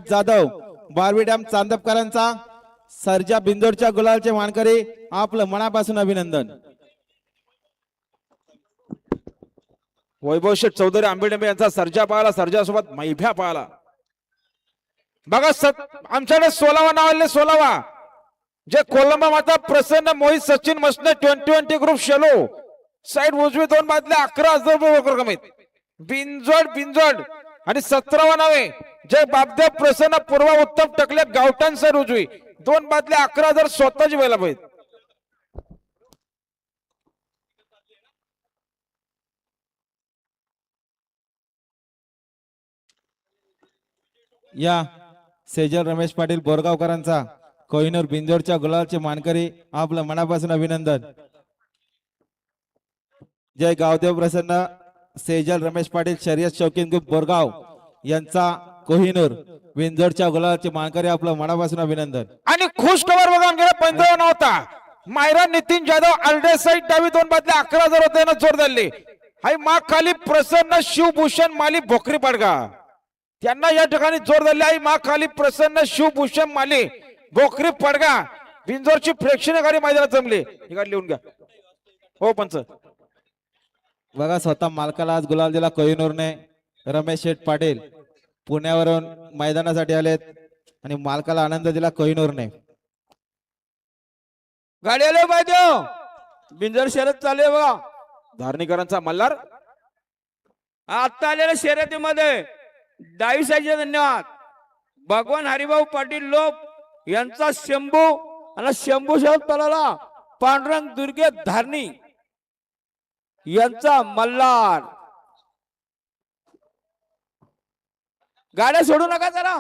Jadhav Barvi dam चांदपकरांचा Sarja बिंदोडच्या गुलालचे मानकरी आपलं मनापासून अभिनंदन। वैभव शेठ चौधरी आंबेडंबे यांचा सर्जा पाहिला, सर्जा सोबत मैभ्या पाहिला। बघा आमच्याकडे 16वा नाव आले 16वा जे कोलंबा माता प्रसन्न मोहित सचिन मसने 2020 ग्रुप शेलो साइड उजवी दोन बादले 11,000 रुपये रक्कम बिंजोड आणि 17वा नाव आहे जय बापदेव प्रसन्न पूर्व उत्तम टकले गावठाण सर उजवी दोन बादले 11,000 स्वतःची व्हायला पाहिजे। या सेजल रमेश पाटील बोरगावकरांचा कोहिनूर बिंजोडच्या गुलालचे मानकरी आपलं मनापासून अभिनंदन। जय गावदेव प्रसन्न सेजल रमेश पाटील शर्यत शौकीन ग्रुप बोरगाव यांचा कोहिनूर बिंजोडच्या गुलालचे मानकरी आपलं मनापासून अभिनंदन। आणि खुश खबर बघा गेला 15 नव्हता मायरा नितीन जाधव आलडे साइड डावी दोन बादले 11,000 होते ना जोर धरले। हाय माग खाली प्रसन्न शिवभूषण माली भोकरी पाडगा त्यांना या ठिकाणी जोर धरले आहे। माग खाली प्रसन्न शिवभूषण माली भोकरी पडगा बिंजोरची प्रेक्षणीय गाडी मैदानात जमली। ही गाडी लिहून घ्या हो पंच। बघा स्वतः मालकाला आज गुलाल दिला कोहिनूरने रमेश शेठ पाटील पुण्यावरून मैदानासाठी आलेत आणि मालकाला आनंद दिला कोहिनूरने। गाडी आले पाहिजे बिंजर शर्यत चालू आहे बघा धारणीकरांचा मल्हार आता आलेल्या शर्यतीमध्ये डावी साईडचे धन्यवाद भगवान हरिभाऊ पाटील लोक यांचा शंभू आणि शंभू शब्द पळाला पांडुरंग दुर्गे धारणी यांचा मल्हार। गाड्या सोडू नका जरा।